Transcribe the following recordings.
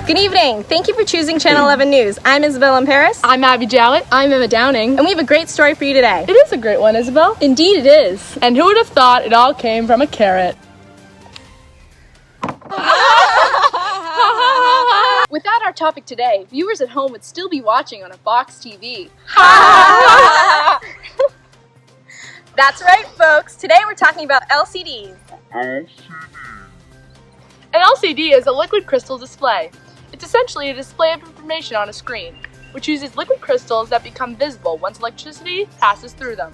Good evening. Thank you for choosing Channel 11 News. I'm Isabel in Paris. I'm Abby Jowett. I'm Emma Downing. And we have a great story for you today. It is a great one, Isabel. Indeed it is. And who would have thought it all came from a carrot? Without our topic today, viewers at home would still be watching on a box TV. That's right, folks. Today we're talking about LCDs. An LCD is a liquid crystal display. It's essentially a display of information on a screen, which uses liquid crystals that become visible once electricity passes through them.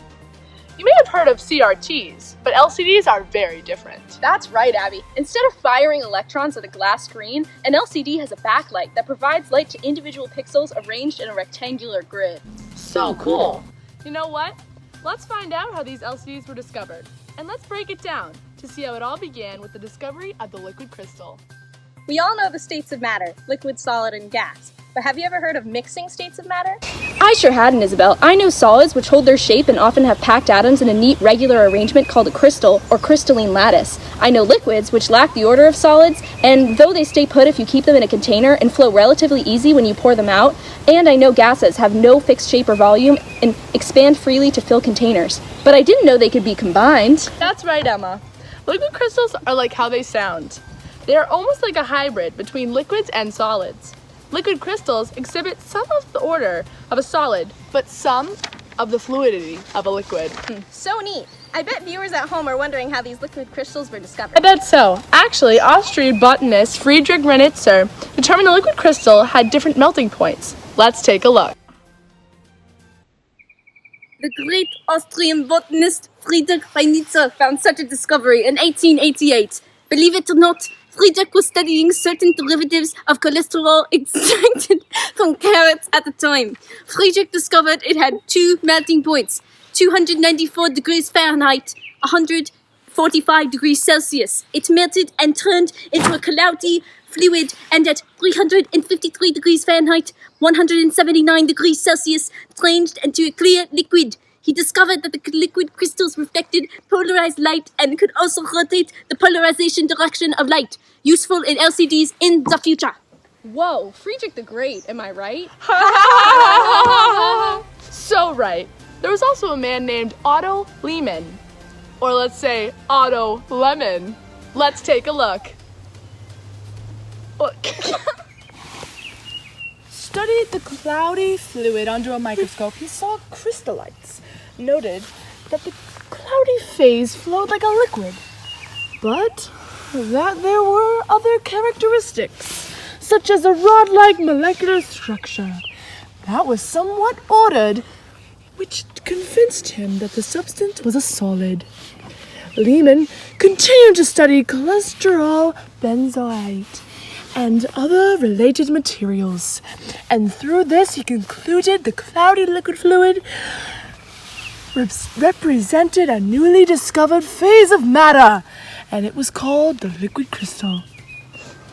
You may have heard of CRTs, but LCDs are very different. That's right, Abby. Instead of firing electrons at a glass screen, an LCD has a backlight that provides light to individual pixels arranged in a rectangular grid. So cool. You know what? Let's find out how these LCDs were discovered. And let's break it down to see how it all began with the discovery of the liquid crystal. We all know the states of matter, liquid, solid, and gas. But have you ever heard of mixing states of matter? I sure hadn't, Isabel. I know solids, which hold their shape and often have packed atoms in a neat, regular arrangement called a crystal or crystalline lattice. I know liquids, which lack the order of solids, and though they stay put if you keep them in a container and flow relatively easy when you pour them out, and I know gases have no fixed shape or volume and expand freely to fill containers. But I didn't know they could be combined. That's right, Emma. Liquid crystals are like how they sound. They are almost like a hybrid between liquids and solids. Liquid crystals exhibit some of the order of a solid, but some of the fluidity of a liquid. So neat. I bet viewers at home are wondering how these liquid crystals were discovered. I bet so. Actually, Austrian botanist Friedrich Reinitzer determined the liquid crystal had different melting points. Let's take a look. The great Austrian botanist Friedrich Reinitzer found such a discovery in 1888. Believe it or not, Friedrich was studying certain derivatives of cholesterol extracted from carrots at the time. Friedrich discovered it had two melting points, 294 degrees Fahrenheit, 145 degrees Celsius. It melted and turned into a cloudy fluid, and at 353 degrees Fahrenheit, 179 degrees Celsius, changed into a clear liquid. He discovered that the liquid crystals reflected polarized light and could also rotate the polarization direction of light, useful in LCDs in the future. Whoa, Friedrich the Great, am I right? So right. There was also a man named Otto Lehmann, or let's say Otto Lemon. Let's take a look. Studied the cloudy fluid under a microscope, he saw crystallites. Noted that the cloudy phase flowed like a liquid, but that there were other characteristics, such as a rod-like molecular structure that was somewhat ordered, which convinced him that the substance was a solid. Lehmann continued to study cholesterol, benzoate, and other related materials, and through this he concluded the cloudy liquid fluid represented a newly discovered phase of matter, and it was called the liquid crystal.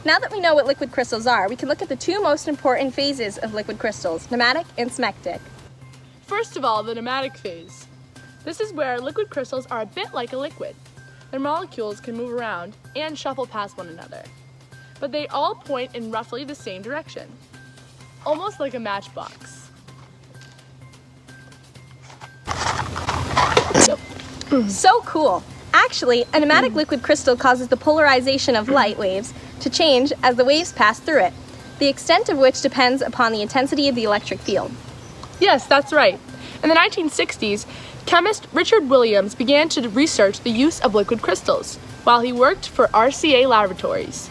Now that we know what liquid crystals are, we can look at the two most important phases of liquid crystals, nematic and smectic. First of all, the nematic phase. This is where liquid crystals are a bit like a liquid. Their molecules can move around and shuffle past one another, but they all point in roughly the same direction, almost like a matchbox. So cool. Actually, a nematic liquid crystal causes the polarization of light waves to change as the waves pass through it, the extent of which depends upon the intensity of the electric field. Yes, that's right. In the 1960s, chemist Richard Williams began to research the use of liquid crystals while he worked for RCA Laboratories.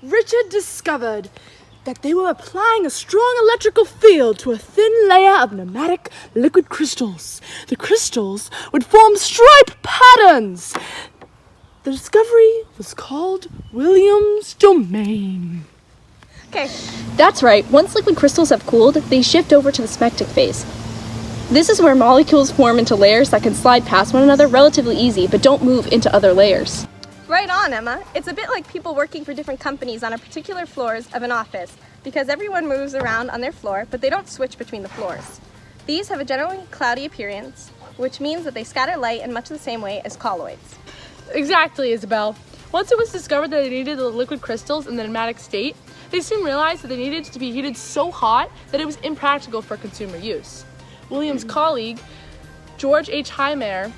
Richard discovered that they were applying a strong electrical field to a thin layer of nematic liquid crystals. The crystals would form stripe patterns. The discovery was called Williams' domain. Okay, That's right. Once liquid crystals have cooled, they shift over to the smectic phase. This is where molecules form into layers that can slide past one another relatively easy, but don't move into other layers. right on, Emma. It's a bit like people working for different companies on a particular floors of an office, because everyone moves around on their floor, but they don't switch between the floors. These have a generally cloudy appearance, which means that they scatter light in much the same way as colloids. Exactly, Isabel. Once it was discovered that they needed the liquid crystals in the nematic state, They soon realized that they needed to be heated so hot that it was impractical for consumer use. Williams' colleague, George H. Heimeyer,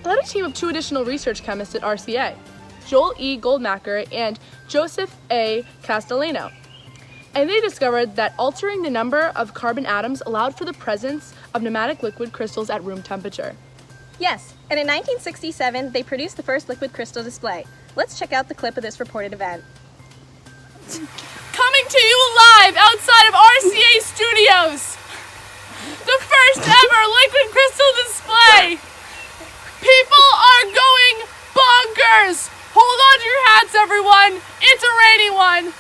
led a team of 2 additional research chemists at RCA, Joel E. Goldmacher and Joseph A. Castellano. And they discovered that altering the number of carbon atoms allowed for the presence of pneumatic liquid crystals at room temperature. Yes, and in 1967, they produced the first liquid crystal display. Let's check out the clip of this reported event. Coming to you live outside of RCA Studios, the first ever liquid crystal display. People are going bonkers. Hold on to your hats, everyone. It's a rainy one.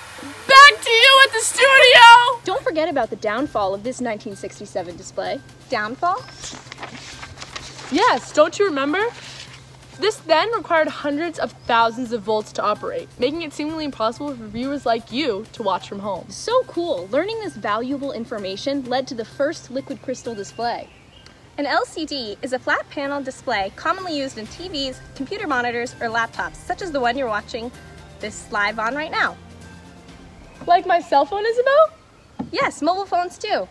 Back to you at the studio. Don't forget about the downfall of this 1967 display. Downfall? Yes, don't you remember? This then required hundreds of thousands of volts to operate, making it seemingly impossible for viewers like you to watch from home. So cool! Learning this valuable information led to the first liquid crystal display. An LCD is a flat panel display commonly used in TVs, computer monitors, or laptops, such as the one you're watching this live on right now. Like my cell phone, Isabel? Yes, mobile phones too.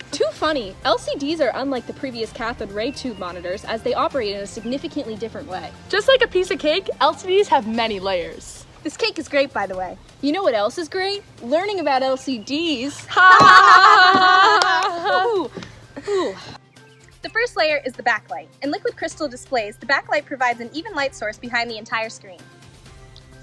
Too funny! LCDs are unlike the previous cathode ray tube monitors as they operate in a significantly different way. Just like a piece of cake, LCDs have many layers. This cake is great, by the way. You know what else is great? Learning about LCDs. Ooh. Ooh. The first layer is the backlight. In liquid crystal displays, the backlight provides an even light source behind the entire screen.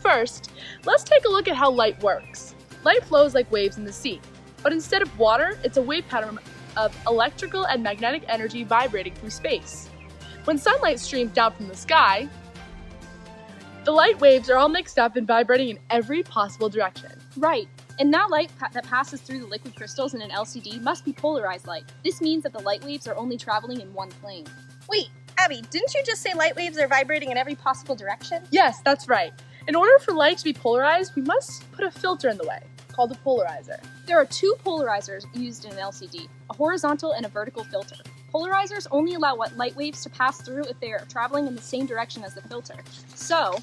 First, let's take a look at how light works. Light flows like waves in the sea, but instead of water, it's a wave pattern of electrical and magnetic energy vibrating through space. When sunlight streams down from the sky, the light waves are all mixed up and vibrating in every possible direction. Right. And that light that passes through the liquid crystals in an LCD must be polarized light. This means that the light waves are only traveling in one plane. Wait, Abby, didn't you just say light waves are vibrating in every possible direction? Yes, that's right. In order for light to be polarized, we must put a filter in the way, called a polarizer. There are 2 polarizers used in an LCD, a horizontal and a vertical filter. Polarizers only allow light waves to pass through if they are traveling in the same direction as the filter. So,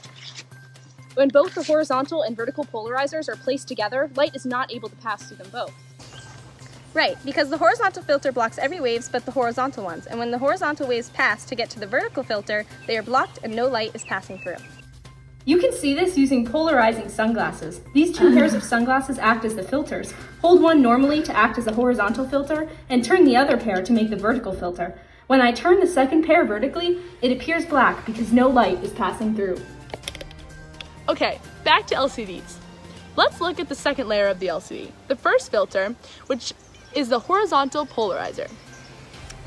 when both the horizontal and vertical polarizers are placed together, light is not able to pass through them both. Right, because the horizontal filter blocks every waves but the horizontal ones, and when the horizontal waves pass to get to the vertical filter, they are blocked and no light is passing through. You can see this using polarizing sunglasses. These 2 pairs of sunglasses act as the filters. Hold one normally to act as the horizontal filter, and turn the other pair to make the vertical filter. When I turn the second pair vertically, it appears black because no light is passing through. Okay, back to LCDs. Let's look at the second layer of the LCD, the first filter, which is the horizontal polarizer.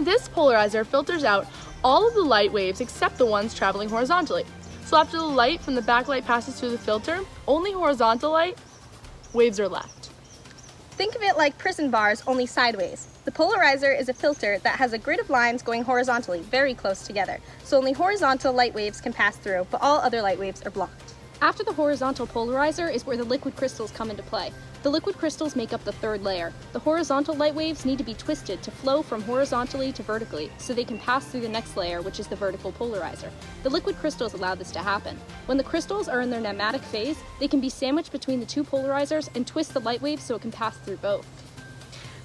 This polarizer filters out all of the light waves except the ones traveling horizontally. So after the light from the backlight passes through the filter, only horizontal light waves are left. Think of it like prison bars, only sideways. The polarizer is a filter that has a grid of lines going horizontally, very close together. So only horizontal light waves can pass through, but all other light waves are blocked. After the horizontal polarizer is where the liquid crystals come into play. The liquid crystals make up the third layer. The horizontal light waves need to be twisted to flow from horizontally to vertically, so they can pass through the next layer, which is the vertical polarizer. The liquid crystals allow this to happen. When the crystals are in their nematic phase, they can be sandwiched between the 2 polarizers and twist the light waves so it can pass through both.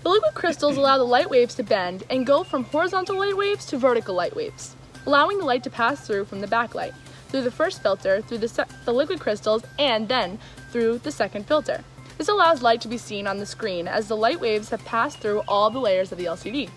The liquid crystals allow the light waves to bend and go from horizontal light waves to vertical light waves, allowing the light to pass through from the backlight, through the first filter, through the liquid crystals, and then through the second filter. This allows light to be seen on the screen as the light waves have passed through all the layers of the LCD.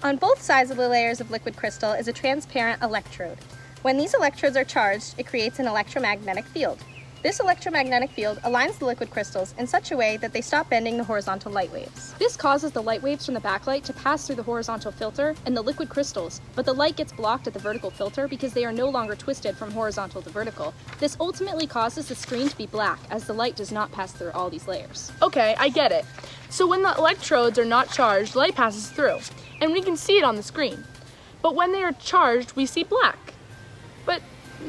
On both sides of the layers of liquid crystal is a transparent electrode. When these electrodes are charged, it creates an electromagnetic field. This electromagnetic field aligns the liquid crystals in such a way that they stop bending the horizontal light waves. This causes the light waves from the backlight to pass through the horizontal filter and the liquid crystals, but the light gets blocked at the vertical filter because they are no longer twisted from horizontal to vertical. This ultimately causes the screen to be black as the light does not pass through all these layers. Okay, I get it. So when the electrodes are not charged, light passes through, and we can see it on the screen. But when they are charged, we see black. But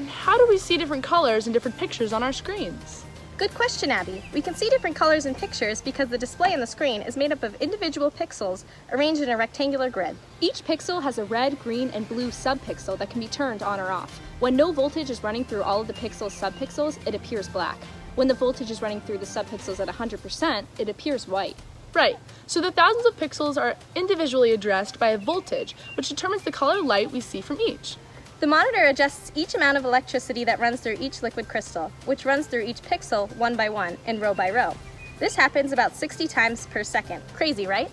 how do we see different colors and different pictures on our screens? Good question, Abby. We can see different colors in pictures because the display on the screen is made up of individual pixels arranged in a rectangular grid. Each pixel has a red, green, and blue subpixel that can be turned on or off. When no voltage is running through all of the pixel's subpixels, it appears black. When the voltage is running through the subpixels at 100%, it appears white. Right, so the thousands of pixels are individually addressed by a voltage, which determines the color light we see from each. The monitor adjusts each amount of electricity that runs through each liquid crystal, which runs through each pixel one by one and row by row. This happens about 60 times per second. Crazy, right?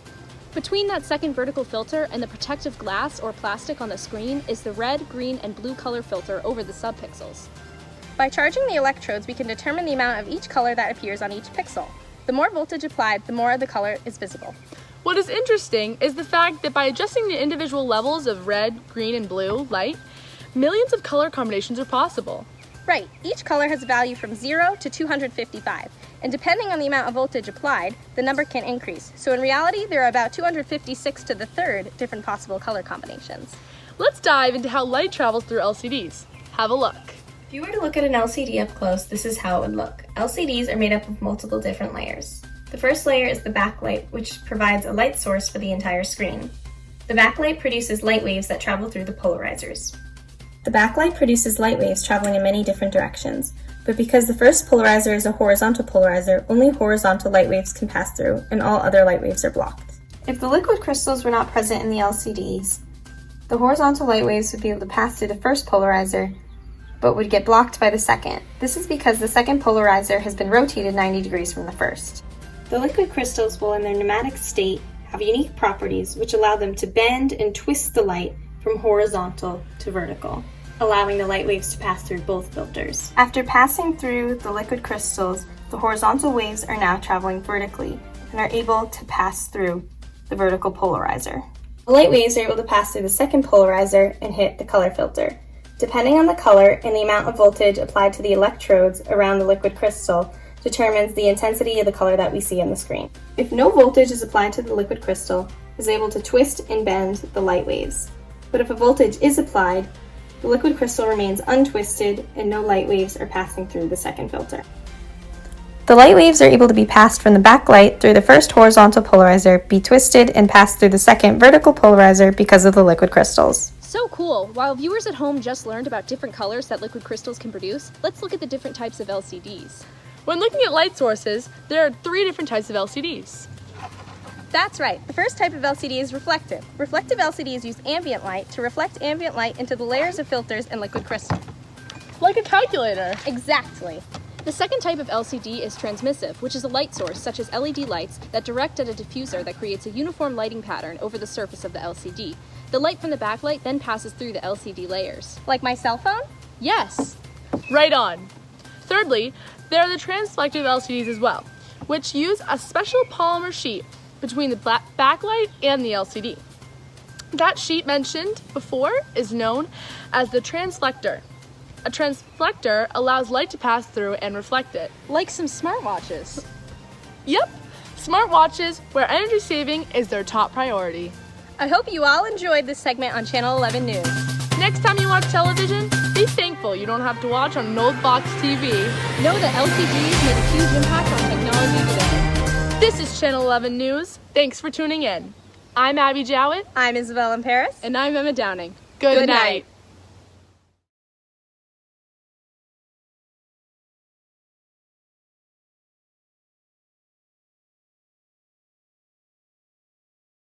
Between that second vertical filter and the protective glass or plastic on the screen is the red, green, and blue color filter over the subpixels. By charging the electrodes, we can determine the amount of each color that appears on each pixel. The more voltage applied, the more of the color is visible. What is interesting is the fact that by adjusting the individual levels of red, green, and blue light, millions of color combinations are possible. Right, each color has a value from 0 to 255, and depending on the amount of voltage applied, the number can increase. So in reality, there are about 256 to the third different possible color combinations. Let's dive into how light travels through LCDs. Have a look. If you were to look at an LCD up close, this is how it would look. LCDs are made up of multiple different layers. The first layer is the backlight, which provides a light source for the entire screen. The backlight produces light waves that travel through the polarizers. The backlight produces light waves traveling in many different directions, but because the first polarizer is a horizontal polarizer, only horizontal light waves can pass through, and all other light waves are blocked. If the liquid crystals were not present in the LCDs, the horizontal light waves would be able to pass through the first polarizer, but would get blocked by the second. This is because the second polarizer has been rotated 90 degrees from the first. The liquid crystals will, in their nematic state, have unique properties which allow them to bend and twist the light from horizontal to vertical, allowing the light waves to pass through both filters. After passing through the liquid crystals, the horizontal waves are now traveling vertically and are able to pass through the vertical polarizer. The light waves are able to pass through the second polarizer and hit the color filter. Depending on the color and the amount of voltage applied to the electrodes around the liquid crystal determines the intensity of the color that we see on the screen. If no voltage is applied to the liquid crystal, it is able to twist and bend the light waves. But if a voltage is applied, the liquid crystal remains untwisted and no light waves are passing through the second filter. The light waves are able to be passed from the backlight through the first horizontal polarizer, be twisted, and pass through the second vertical polarizer because of the liquid crystals. So cool! While viewers at home just learned about different colors that liquid crystals can produce, let's look at the different types of LCDs. When looking at light sources, there are 3 different types of LCDs. That's right. The first type of LCD is reflective. Reflective LCDs use ambient light to reflect ambient light into the layers of filters in liquid crystal. Like a calculator. Exactly. The second type of LCD is transmissive, which is a light source, such as LED lights, that direct at a diffuser that creates a uniform lighting pattern over the surface of the LCD. The light from the backlight then passes through the LCD layers. Like my cell phone? Yes! Right on. Thirdly, there are the transflective LCDs as well, which use a special polymer sheet between the backlight and the LCD. That sheet mentioned before is known as the transflector. A transflector allows light to pass through and reflect it. Like some smartwatches. Yep, smartwatches where energy saving is their top priority. I hope you all enjoyed this segment on Channel 11 News. Next time you watch television, be thankful you don't have to watch on an old box TV. Know that LCDs made a huge impact on technology today. This is Channel 11 News. Thanks for tuning in. I'm Abby Jowett. I'm Isabel in Paris. And I'm Emma Downing. Good night.